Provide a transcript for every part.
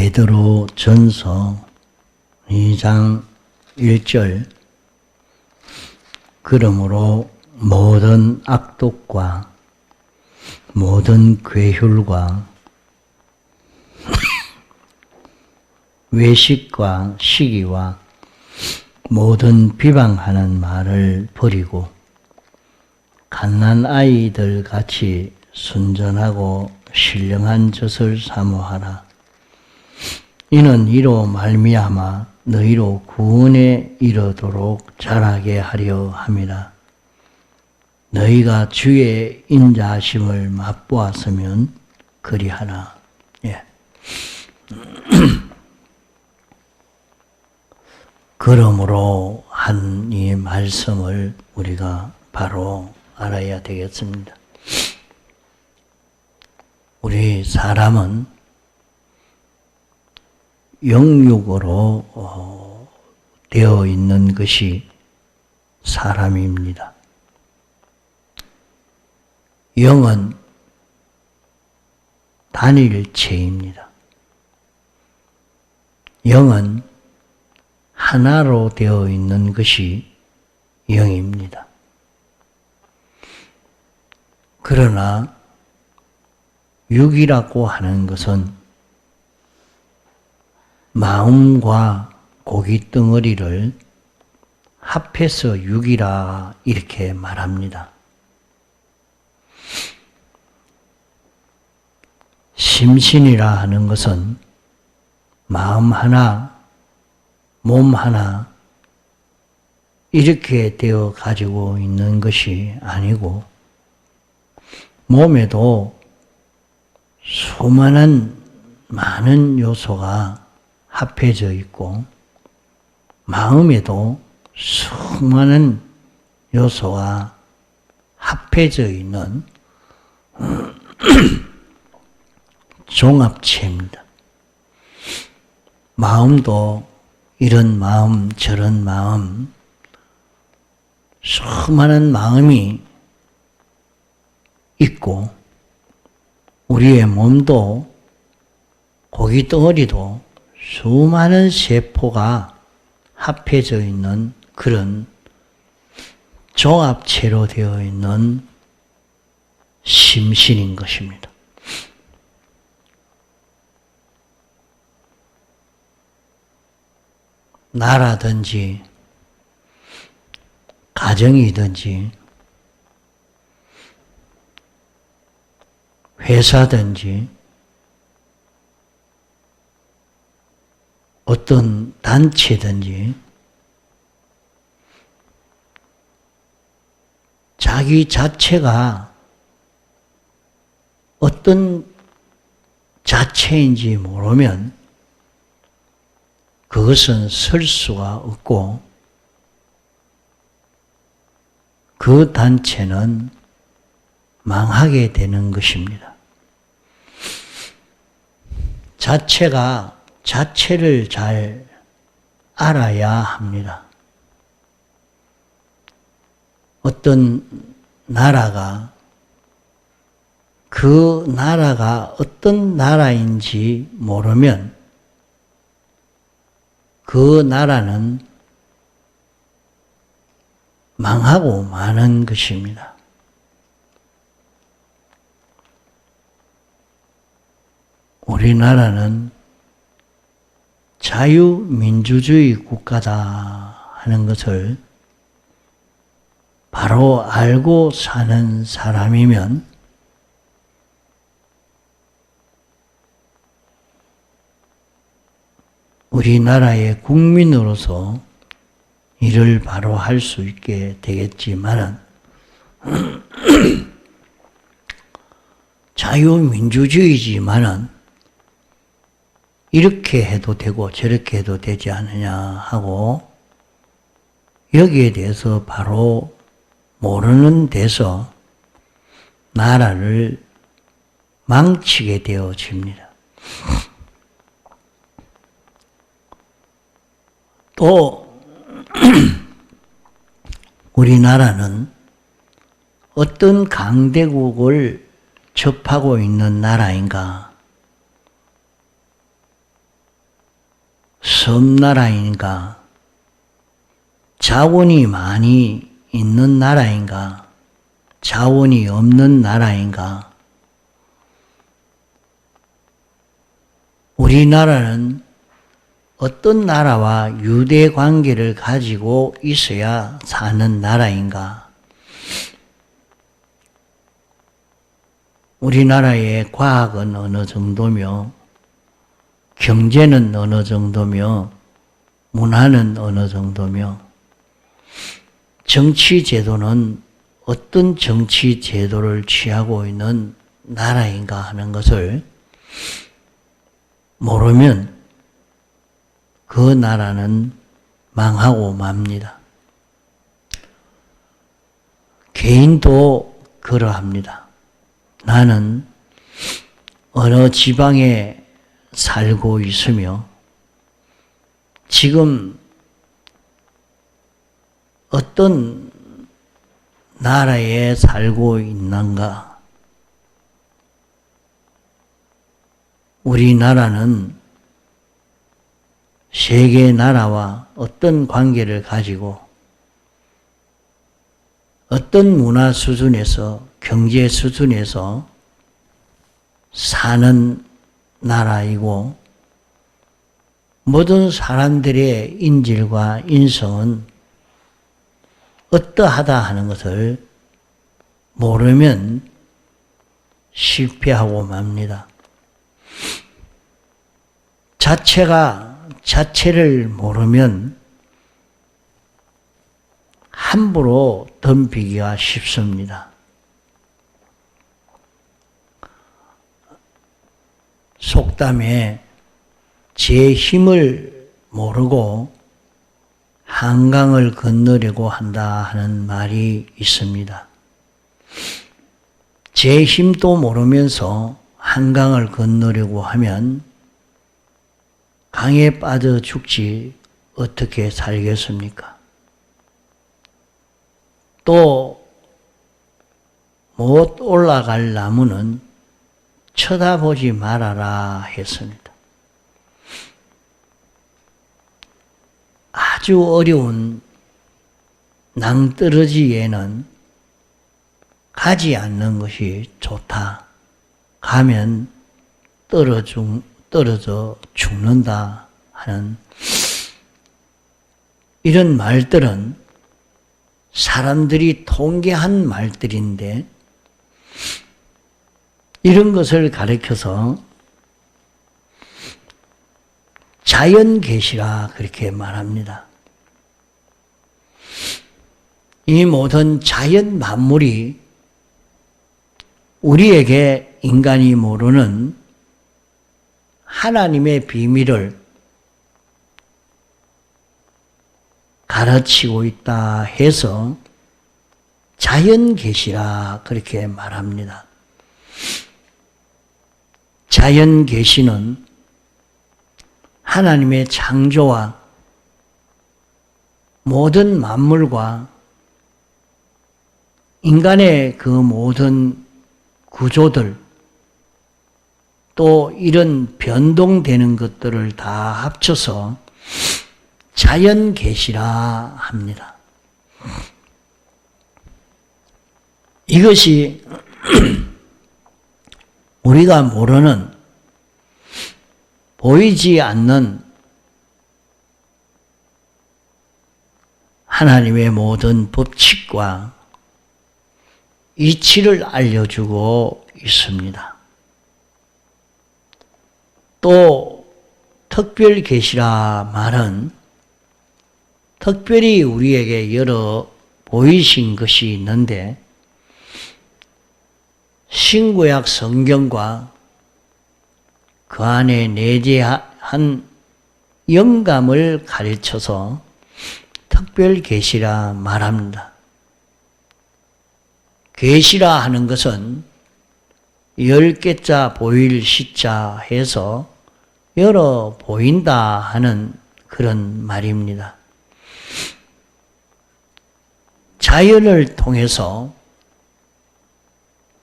베드로 전서 2장 1절 그러므로 모든 악독과 모든 괴휼과 외식과 시기와 모든 비방하는 말을 버리고 갓난 아이들 같이 순전하고 신령한 젖을 사모하라. 이는 이로 말미암아 너희로 구원에 이르도록 자라게 하려 함이라. 너희가 주의 인자하심을 맛보았으면 그리하라. 예. 그러므로 한 이 말씀을 우리가 바로 알아야 되겠습니다. 우리 사람은 영육으로 되어 있는 것이 사람입니다. 영은 단일체입니다. 영은 하나로 되어 있는 것이 영입니다. 그러나 육이라고 하는 것은 마음과 고기 덩어리를 합해서 육이라 이렇게 말합니다. 심신이라 하는 것은 마음 하나, 몸 하나 이렇게 되어 가지고 있는 것이 아니고 몸에도 수많은 많은 요소가 합해져 있고 마음에도 수많은 요소가 합해져 있는 종합체입니다. 마음도 이런 마음 저런 마음 수많은 마음이 있고 우리의 몸도 고기 덩어리도 수많은 세포가 합해져 있는 그런 종합체로 되어 있는 심신인 것입니다. 나라든지 가정이든지 회사든지 어떤 단체든지 자기 자체가 어떤 자체인지 모르면 그것은 설 수가 없고 그 단체는 망하게 되는 것입니다. 자체가 자체를 잘 알아야 합니다. 어떤 나라가 그 나라가 어떤 나라인지 모르면 그 나라는 망하고 마는 것입니다. 우리나라는 자유민주주의 국가다 하는 것을 바로 알고 사는 사람이면 우리나라의 국민으로서 일을 바로 할 수 있게 되겠지만은 자유민주주의지만은 이렇게 해도 되고 저렇게 해도 되지 않느냐 하고 여기에 대해서 바로 모르는 데서 나라를 망치게 되어집니다. 또 우리나라는 어떤 강대국을 접하고 있는 나라인가? 섬나라인가? 자원이 많이 있는 나라인가? 자원이 없는 나라인가? 우리나라는 어떤 나라와 유대 관계를 가지고 있어야 사는 나라인가? 우리나라의 과학은 어느 정도며, 경제는 어느 정도며, 문화는 어느 정도며, 정치 제도는 어떤 정치 제도를 취하고 있는 나라인가 하는 것을 모르면 그 나라는 망하고 맙니다. 개인도 그러합니다. 나는 어느 지방에 살고 있으며 지금 어떤 나라에 살고 있는가? 우리나라는 세계 나라와 어떤 관계를 가지고 어떤 문화 수준에서 경제 수준에서 사는 나라이고 모든 사람들의 인질과 인성은 어떠하다 하는 것을 모르면 실패하고 맙니다. 자체를 모르면 함부로 덤비기가 쉽습니다. 속담에 제 힘을 모르고 한강을 건너려고 한다 하는 말이 있습니다. 제 힘도 모르면서 한강을 건너려고 하면 강에 빠져 죽지 어떻게 살겠습니까? 또 못 올라갈 나무는 쳐다보지 말아라 했습니다. 아주 어려운 낭떠러지에는 가지 않는 것이 좋다. 가면 떨어져 죽는다 하는 이런 말들은 사람들이 통계한 말들인데 이런 것을 가르쳐서 자연계시라 그렇게 말합니다. 이 모든 자연 만물이 우리에게 인간이 모르는 하나님의 비밀을 가르치고 있다 해서 자연계시라 그렇게 말합니다. 자연계시는 하나님의 창조와 모든 만물과 인간의 그 모든 구조들 또 이런 변동되는 것들을 다 합쳐서 자연계시라 합니다. 이것이 우리가 모르는 보이지 않는 하나님의 모든 법칙과 이치를 알려주고 있습니다. 또 특별계시라 말은 특별히 우리에게 여러 보이신 것이 있는데 신구약 성경과 그 안에 내재한 영감을 가르쳐서 특별계시라 말합니다. 계시라 하는 것은 10개자 보일 시자 해서 여러 보인다 하는 그런 말입니다. 자연을 통해서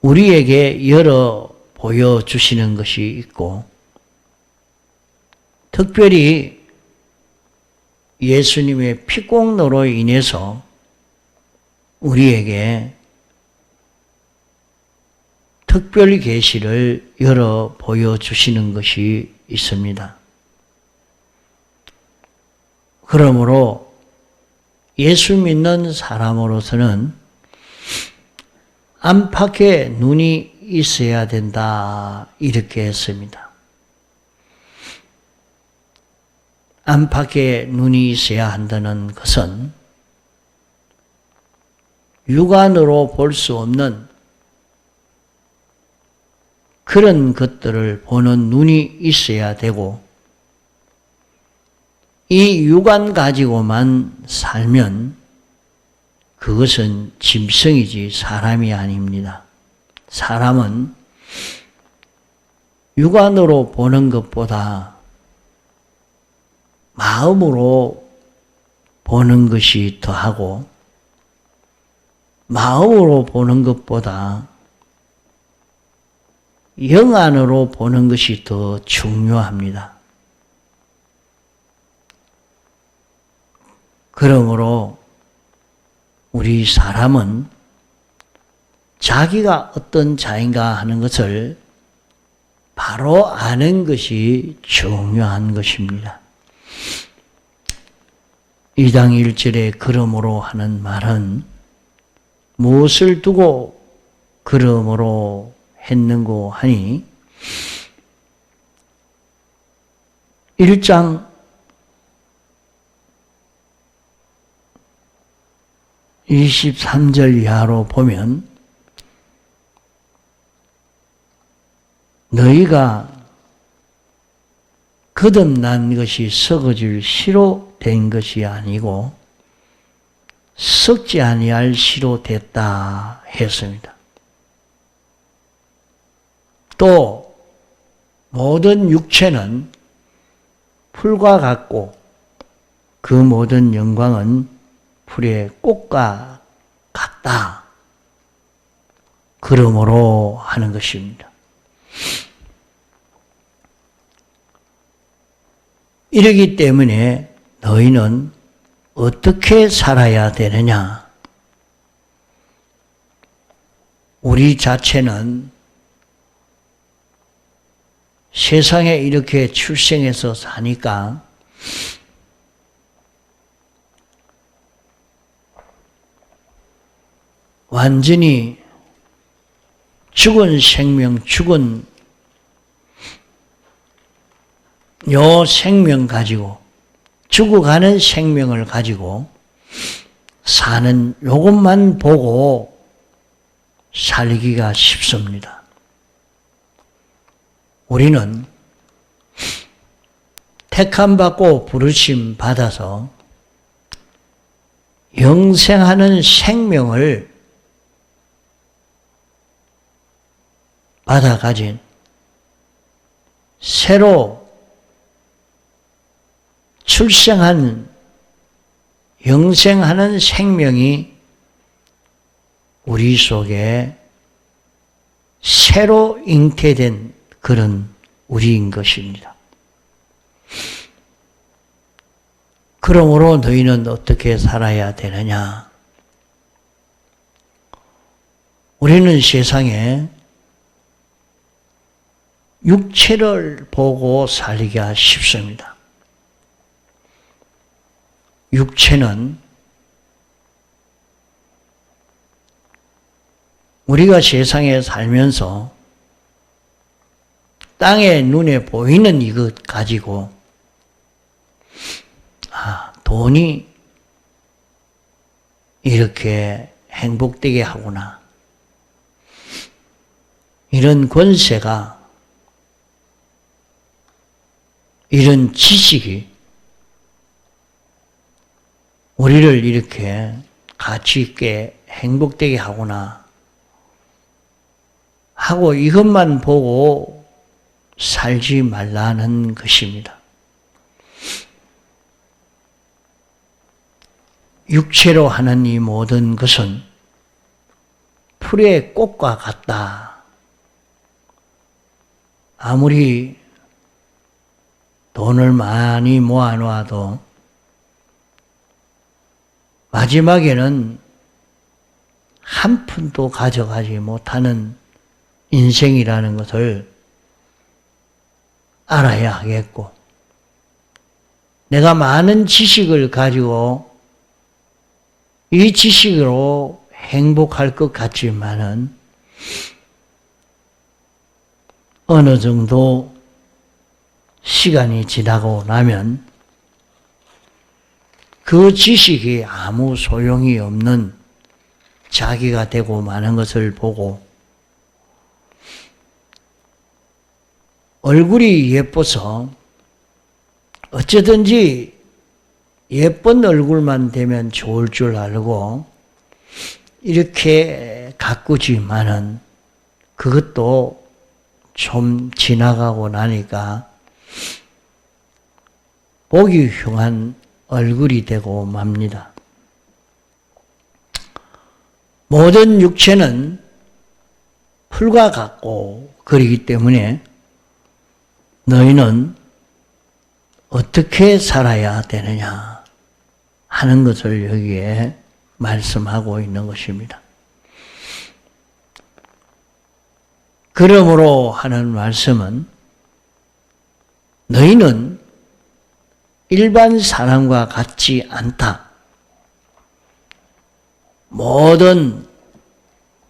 우리에게 여러 보여주시는 것이 있고 특별히 예수님의 피공로로 인해서 우리에게 특별 계시를 열어 보여주시는 것이 있습니다. 그러므로 예수 믿는 사람으로서는 안팎에 눈이 있어야 된다, 이렇게 했습니다. 안팎에 눈이 있어야 한다는 것은 육안으로 볼 수 없는 그런 것들을 보는 눈이 있어야 되고, 이 육안 가지고만 살면 그것은 짐승이지 사람이 아닙니다. 사람은 육안으로 보는 것보다 마음으로 보는 것이 더하고, 마음으로 보는 것보다 영안으로 보는 것이 더 중요합니다. 그러므로 우리 사람은 자기가 어떤 자인가 하는 것을 바로 아는 것이 중요한 것입니다. 2장 1절에 그러므로 하는 말은 무엇을 두고 그러므로 했는고 하니, 1장 23절 이하로 보면 너희가 거듭난 것이 썩어질 씨로 된 것이 아니고 썩지 아니할 씨로 됐다 했습니다. 또 모든 육체는 풀과 같고 그 모든 영광은 풀의 꽃과 같다. 그러므로 하는 것입니다. 이러기 때문에 너희는 어떻게 살아야 되느냐? 우리 자체는 세상에 이렇게 출생해서 사니까 완전히 죽은 생명, 죽은 요 생명 가지고, 죽어가는 생명을 가지고 사는 요것만 보고 살기가 쉽습니다. 우리는 택함받고 부르심 받아서 영생하는 생명을 받아 가진 새로 출생한 영생하는 생명이 우리 속에 새로 잉태된 그런 우리인 것입니다. 그러므로 너희는 어떻게 살아야 되느냐? 우리는 세상에 육체를 보고 살기가 쉽습니다. 육체는 우리가 세상에 살면서 땅의 눈에 보이는 이것 가지고 돈이 이렇게 행복되게 하구나. 이런 권세가, 이런 지식이 우리를 이렇게 가치 있게 행복되게 하구나 하고 이것만 보고 살지 말라는 것입니다. 육체로 하는 이 모든 것은 풀의 꽃과 같다. 아무리 돈을 많이 모아놓아도 마지막에는 한 푼도 가져가지 못하는 인생이라는 것을 알아야 하겠고, 내가 많은 지식을 가지고 이 지식으로 행복할 것 같지만은 어느 정도 시간이 지나고 나면 그 지식이 아무 소용이 없는 자기가 되고 마는 것을 보고, 얼굴이 예뻐서 어쩌든지 예쁜 얼굴만 되면 좋을 줄 알고 이렇게 가꾸지만은 그것도 좀 지나가고 나니까 보기 흉한 얼굴이 되고 맙니다. 모든 육체는 풀과 같고 그러기 때문에 너희는 어떻게 살아야 되느냐 하는 것을 여기에 말씀하고 있는 것입니다. 그러므로 하는 말씀은 너희는 일반 사람과 같지 않다. 모든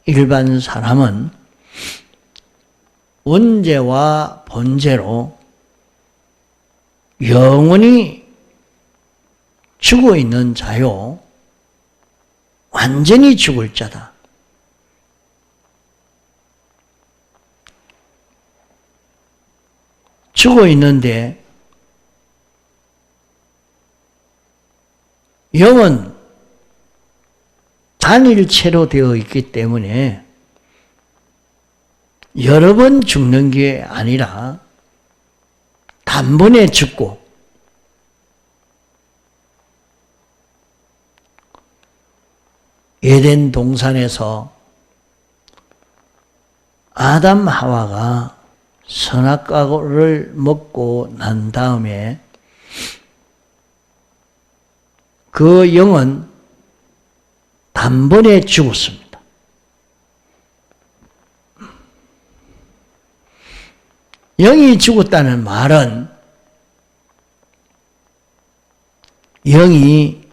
일반 사람은 원죄와 본죄로 영원히 죽어 있는 자요, 완전히 죽을 자다. 죽어 있는데 영은 단일체로 되어 있기 때문에 여러 번 죽는 게 아니라 단번에 죽고, 에덴 동산에서 아담 하와가 선악과를 먹고 난 다음에 그 영은 단번에 죽었습니다. 영이 죽었다는 말은 영이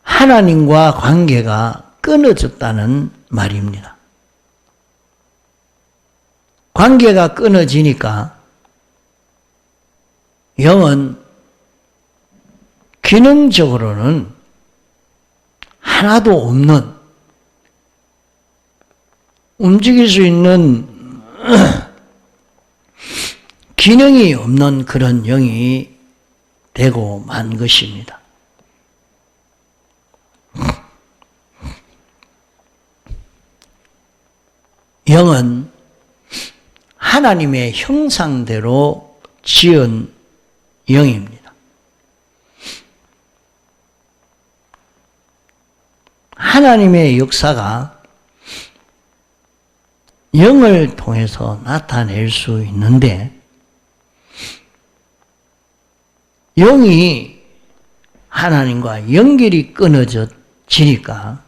하나님과 관계가 끊어졌다는 말입니다. 관계가 끊어지니까 영은 기능적으로는 하나도 없는, 움직일 수 있는 기능이 없는 그런 영이 되고 만 것입니다. 영은 하나님의 형상대로 지은 영입니다. 하나님의 역사가 영을 통해서 나타낼 수 있는데, 영이 하나님과 연결이 끊어지니까,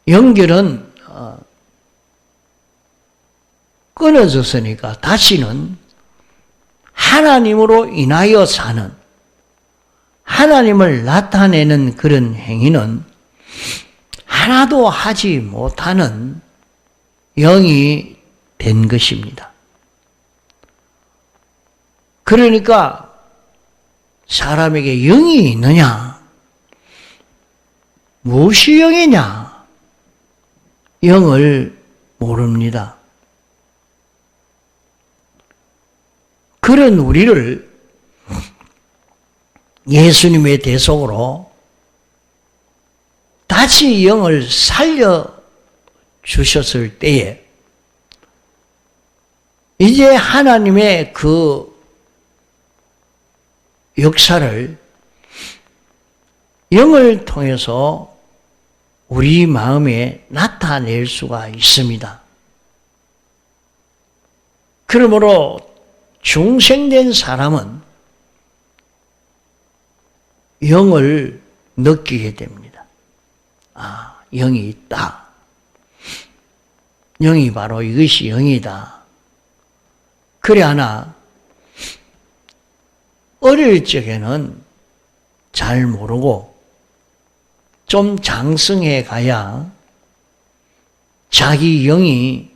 연결은 끊어졌으니까 다시는 하나님으로 인하여 사는, 하나님을 나타내는 그런 행위는 하나도 하지 못하는 영이 된 것입니다. 그러니까 사람에게 영이 있느냐? 무엇이 영이냐? 영을 모릅니다. 그런 우리를 예수님의 대속으로 다시 영을 살려주셨을 때에 이제 하나님의 그 역사를 영을 통해서 우리 마음에 나타낼 수가 있습니다. 그러므로 중생된 사람은 영을 느끼게 됩니다. 아, 영이 있다. 영이 바로 이것이 영이다. 그래 하나 어릴 적에는 잘 모르고 좀 장성해 가야 자기 영이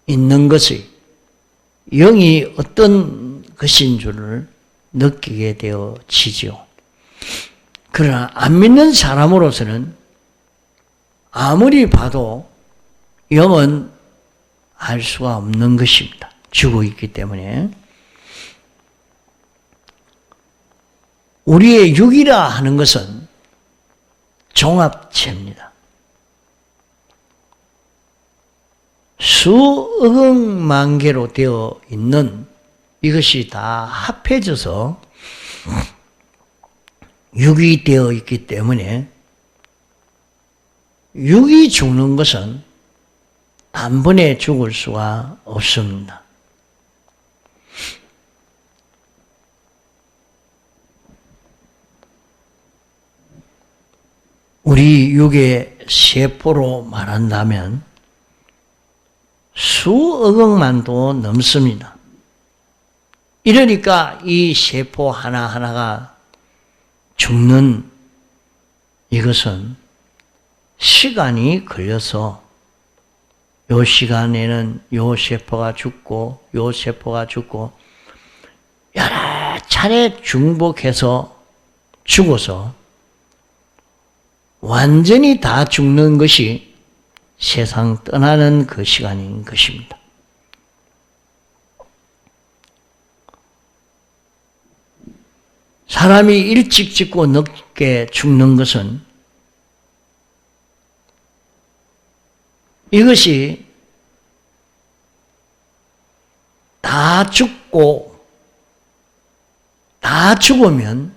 있는 것이 영이 어떤 것인 줄을 느끼게 되어지죠. 그러나 안 믿는 사람으로서는 아무리 봐도 영은 알 수가 없는 것입니다. 죽어 있기 때문에. 우리의 육이라 하는 것은 종합체입니다. 수억만 개로 되어 있는 이것이 다 합해져서 육이 되어 있기 때문에 육이 죽는 것은 단번에 죽을 수가 없습니다. 우리 육의 세포로 말한다면 수억억만도 넘습니다. 이러니까 이 세포 하나하나가 죽는 이것은 시간이 걸려서 요 시간에는 요 세포가 죽고 요 세포가 죽고 여러 차례 중복해서 죽어서 완전히 다 죽는 것이 세상 떠나는 그 시간인 것입니다. 사람이 일찍 죽고 늦게 죽는 것은 이것이 다 죽고 다 죽으면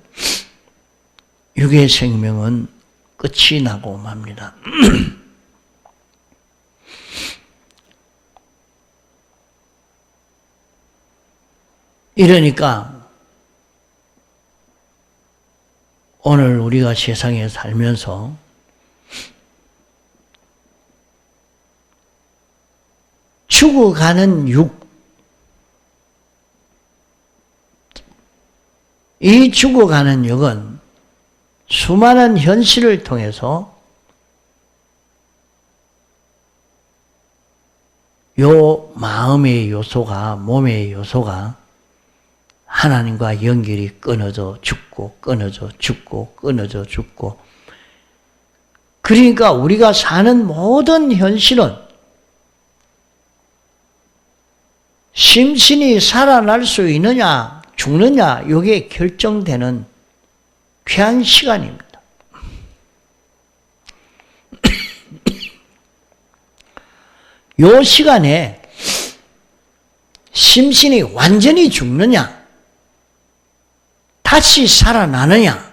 육의 생명은 끝이 나고 맙니다. 이러니까 오늘 우리가 세상에 살면서 죽어가는 육, 이 죽어가는 육은 수많은 현실을 통해서 요 마음의 요소가, 몸의 요소가 하나님과 연결이 끊어져 죽고 끊어져 죽고 끊어져 죽고, 그러니까 우리가 사는 모든 현실은 심신이 살아날 수 있느냐 죽느냐 이게 결정되는 귀한 시간입니다. 이 시간에 심신이 완전히 죽느냐 다시 살아나느냐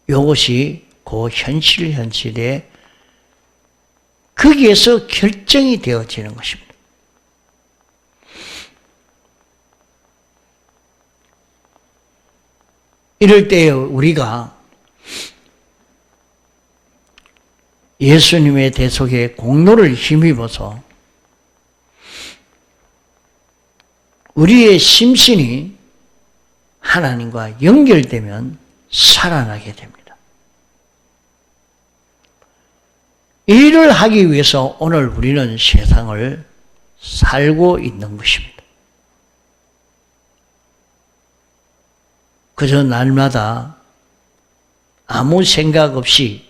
이것이 그 현실에 거기에서 결정이 되어지는 것입니다. 이럴 때 우리가 예수님의 대속의 공로를 힘입어서 우리의 심신이 하나님과 연결되면 살아나게 됩니다. 이 일을 하기 위해서 오늘 우리는 세상을 살고 있는 것입니다. 그저 날마다 아무 생각 없이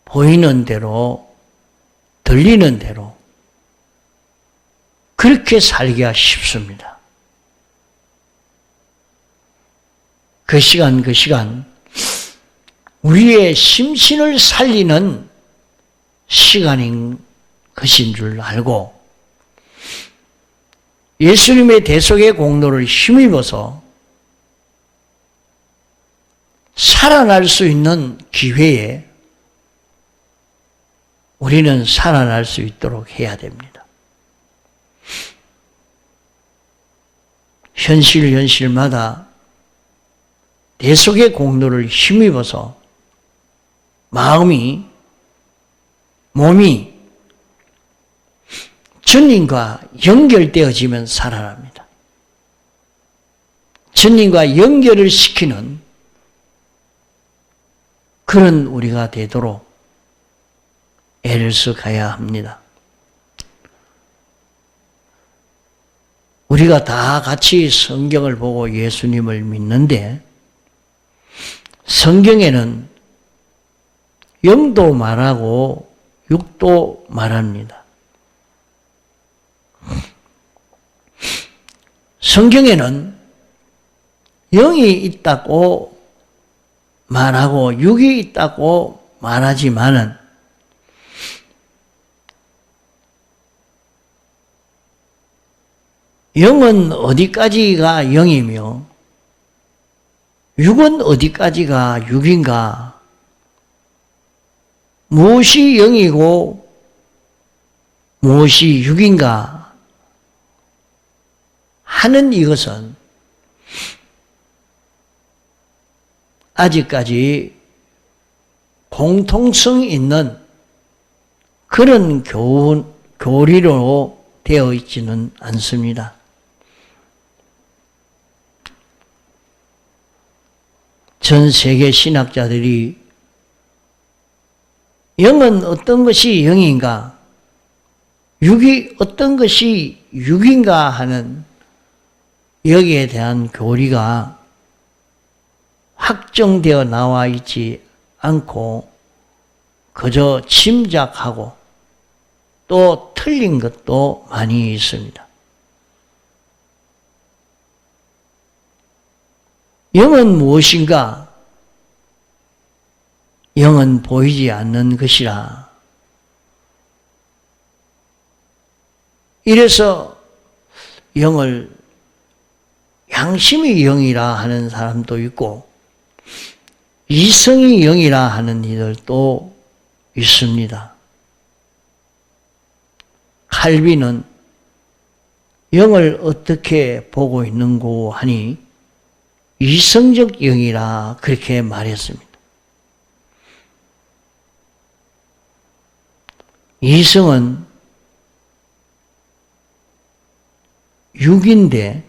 보이는 대로 들리는 대로 그렇게 살기가 쉽습니다. 그 시간 우리의 심신을 살리는 시간인 것인 줄 알고 예수님의 대속의 공로를 힘입어서 살아날 수 있는 기회에 우리는 살아날 수 있도록 해야 됩니다. 현실마다 대속의 공로를 힘입어서 마음이, 몸이 주님과 연결되어지면 살아납니다. 주님과 연결을 시키는 그런 우리가 되도록 애를 써 가야 합니다. 우리가 다 같이 성경을 보고 예수님을 믿는데 성경에는 영도 말하고 육도 말합니다. 성경에는 영이 있다고 말하고 육이 있다고 말하지만은 영은 어디까지가 영이며 육은 어디까지가 육인가? 무엇이 영이고 무엇이 육인가 하는 이것은 아직까지 공통성 있는 그런 교리로 되어 있지는 않습니다. 전 세계 신학자들이 영은 어떤 것이 영인가, 육이 어떤 것이 육인가 하는 여기에 대한 교리가 확정되어 나와 있지 않고 그저 짐작하고 또 틀린 것도 많이 있습니다. 영은 무엇인가? 영은 보이지 않는 것이라. 이래서 영을 양심이 영이라 하는 사람도 있고 이성이 영이라 하는 이들도 있습니다. 칼빈은 영을 어떻게 보고 있는고 하니 이성적 영이라 그렇게 말했습니다. 이성은 육인데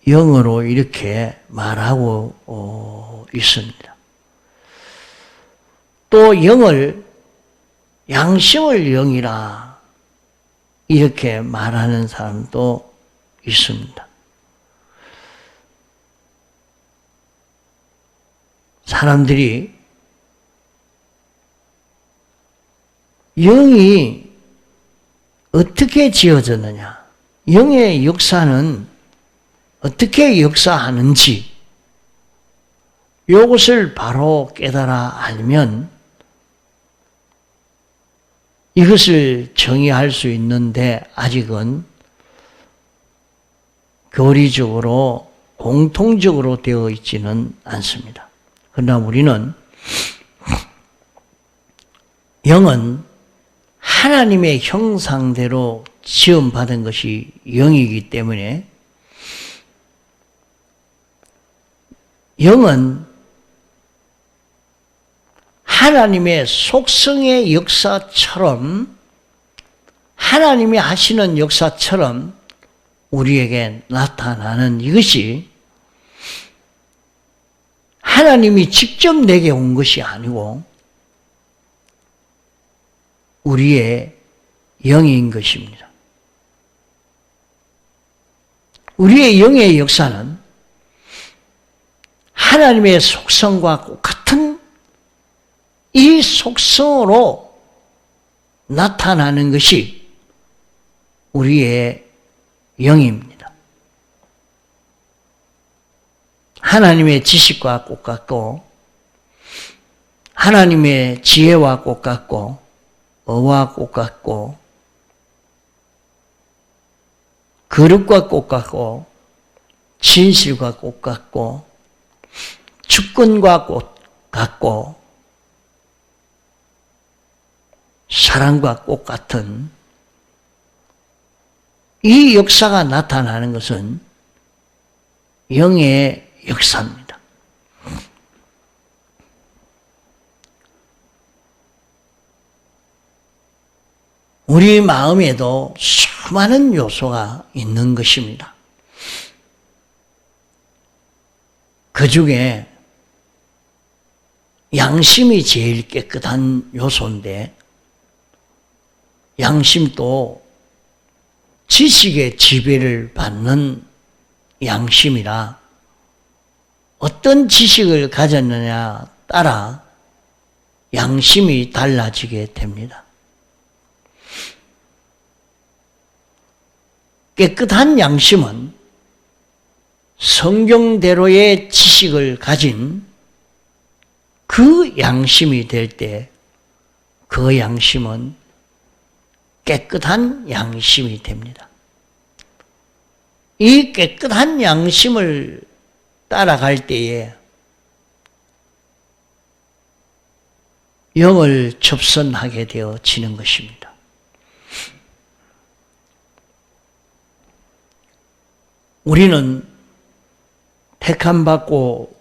영어로 이렇게 말하고 있습니다. 또 영을 양심을 영이라 이렇게 말하는 사람도 있습니다. 사람들이 영이 어떻게 지어졌느냐, 영의 역사는 어떻게 역사하는지 이것을 바로 깨달아 알면 이것을 정의할 수 있는데 아직은 교리적으로 공통적으로 되어 있지는 않습니다. 그러나 우리는 영은 하나님의 형상대로 지음받은 것이 영이기 때문에 영은 하나님의 속성의 역사처럼 하나님이 하시는 역사처럼 우리에게 나타나는 이것이 하나님이 직접 내게 온 것이 아니고 우리의 영인 것입니다. 우리의 영의 역사는 하나님의 속성과 똑같은 이 속성으로 나타나는 것이 우리의 영입니다. 하나님의 지식과 똑같고 하나님의 지혜와 똑같고 어와 똑같고 거룩과 똑같고 진실과 똑같고 주권과 똑같고 사랑과 똑같은 이 역사가 나타나는 것은 영의 역사입니다. 우리 마음에도 수많은 요소가 있는 것입니다. 그 중에 양심이 제일 깨끗한 요소인데, 양심도 지식의 지배를 받는 양심이라 어떤 지식을 가졌느냐 따라 양심이 달라지게 됩니다. 깨끗한 양심은 성경대로의 지식을 가진 그 양심이 될 때 그 양심은 깨끗한 양심이 됩니다. 이 깨끗한 양심을 따라갈 때에 영을 접선하게 되어지는 것입니다. 우리는 택함받고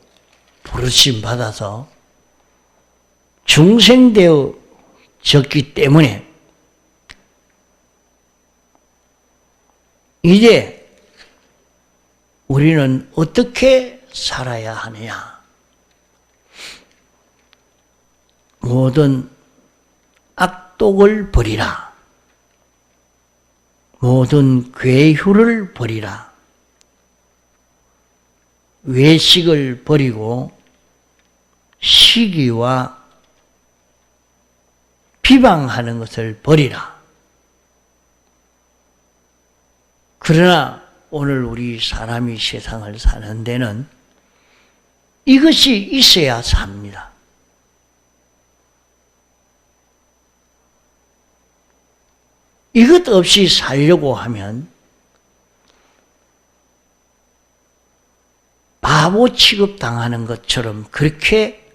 부르심 받아서 중생되어졌기 때문에 이제 우리는 어떻게 살아야 하느냐? 모든 악독을 버리라. 모든 괴휴를 버리라. 외식을 버리고 시기와 비방하는 것을 버리라. 그러나 오늘 우리 사람이 세상을 사는 데는 이것이 있어야 삽니다. 이것 없이 살려고 하면 바보 취급당하는 것처럼 그렇게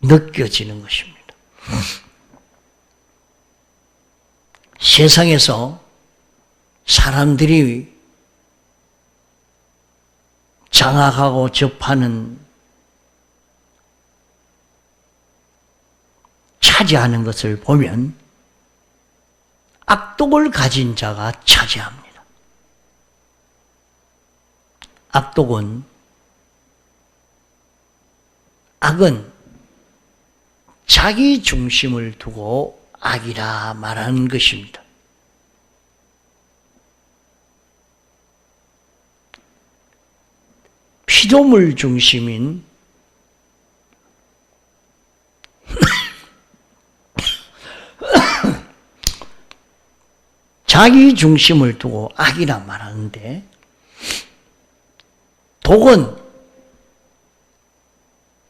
느껴지는 것입니다. 세상에서 사람들이 장악하고 접하는, 차지하는 것을 보면 악독을 가진 자가 차지합니다. 악은 자기 중심을 두고 악이라 말하는 것입니다. 피조물 중심인 자기 중심을 두고 악이라 말하는데, 독은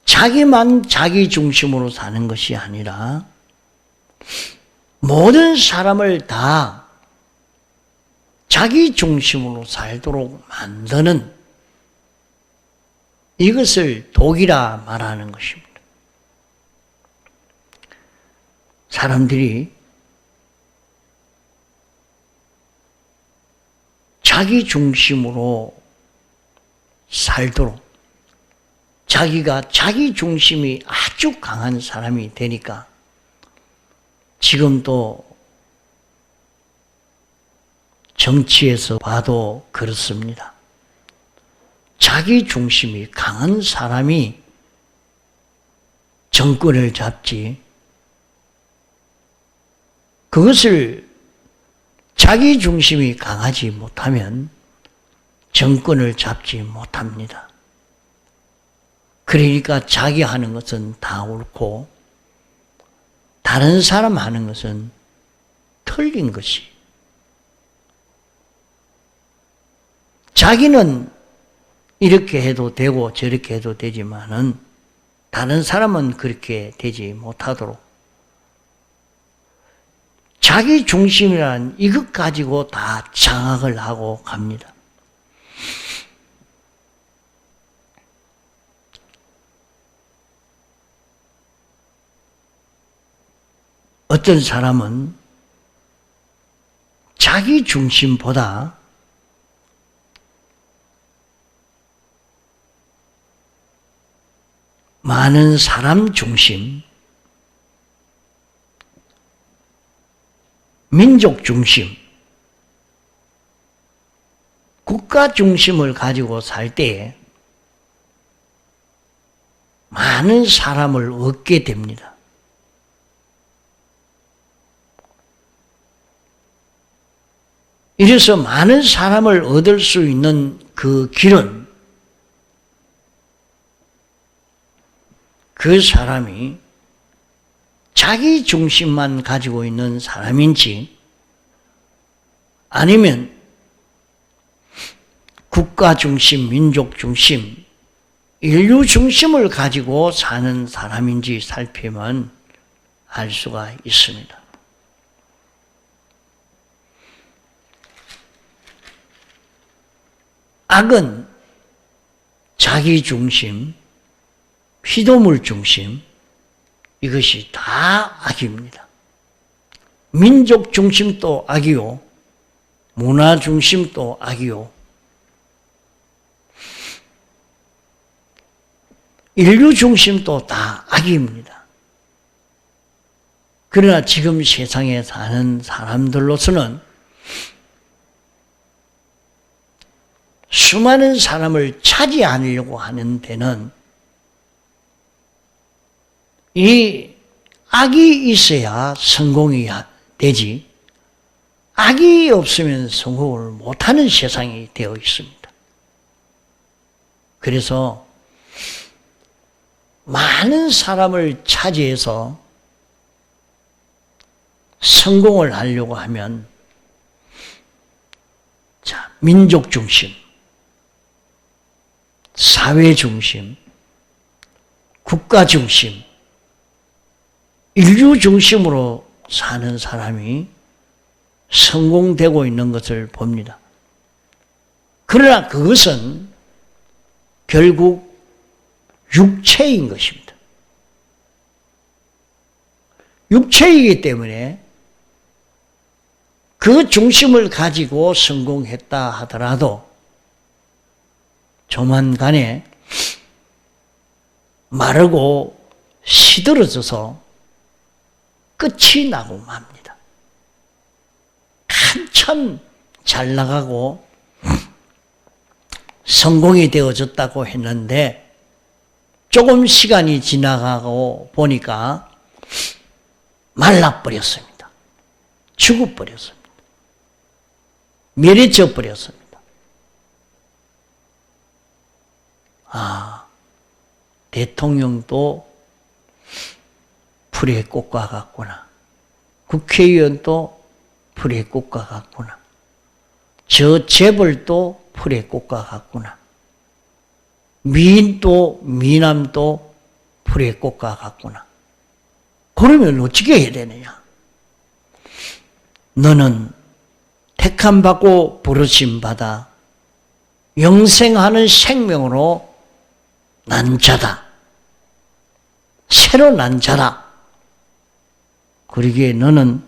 자기만 자기 중심으로 사는 것이 아니라 모든 사람을 다 자기 중심으로 살도록 만드는, 이것을 독이라 말하는 것입니다. 사람들이 자기 중심으로 살도록, 자기가 자기 중심이 아주 강한 사람이 되니까 지금도 정치에서 봐도 그렇습니다. 자기 중심이 강한 사람이 정권을 잡지, 그것을 자기 중심이 강하지 못하면 정권을 잡지 못합니다. 그러니까 자기 하는 것은 다 옳고 다른 사람 하는 것은 틀린 것이, 자기는 이렇게 해도 되고 저렇게 해도 되지만은 다른 사람은 그렇게 되지 못하도록 자기 중심이란 이것 가지고 다 장악을 하고 갑니다. 어떤 사람은 자기 중심보다 많은 사람 중심, 민족 중심, 국가 중심을 가지고 살 때에 많은 사람을 얻게 됩니다. 이래서 많은 사람을 얻을 수 있는 그 길은 그 사람이 자기 중심만 가지고 있는 사람인지 아니면 국가 중심, 민족 중심, 인류 중심을 가지고 사는 사람인지 살피면 알 수가 있습니다. 악은 자기 중심, 피조물 중심, 이것이 다 악입니다. 민족 중심도 악이요, 문화 중심도 악이요, 인류 중심도 다 악입니다. 그러나 지금 세상에 사는 사람들로서는 수많은 사람을 차지하려고 하는 데는 이 악이 있어야 성공이 되지, 악이 없으면 성공을 못하는 세상이 되어 있습니다. 그래서 많은 사람을 차지해서 성공을 하려고 하면 자, 민족 중심, 사회 중심, 국가 중심, 인류 중심으로 사는 사람이 성공되고 있는 것을 봅니다. 그러나 그것은 결국 육체인 것입니다. 육체이기 때문에 그 중심을 가지고 성공했다 하더라도 조만간에 마르고 시들어져서 끝이 나고 맙니다. 한참 잘 나가고 성공이 되어졌다고 했는데 조금 시간이 지나가고 보니까 말라버렸습니다. 죽어버렸습니다. 멸해져 버렸습니다. 대통령도 풀의 꽃과 같구나. 국회의원도 풀의 꽃과 같구나. 저 재벌도 풀의 꽃과 같구나. 미인도 미남도 풀의 꽃과 같구나. 그러면 어떻게 해야 되느냐? 너는 택함받고 부르심 받아 영생하는 생명으로 난 자다. 새로 난 자다. 그러기에 너는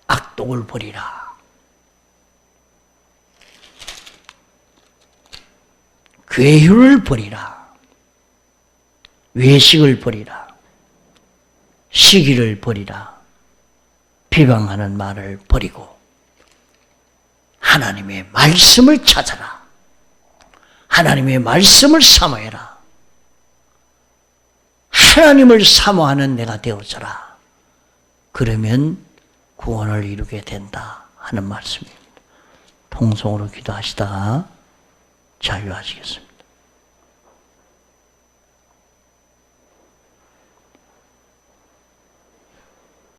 악독을 버리라. 괴휼을 버리라. 외식을 버리라. 시기를 버리라. 비방하는 말을 버리고 하나님의 말씀을 찾아라. 하나님의 말씀을 사모해라. 하나님을 사모하는 내가 되어져라. 그러면 구원을 이루게 된다 하는 말씀입니다. 통성으로 기도하시다가 자유하시겠습니다.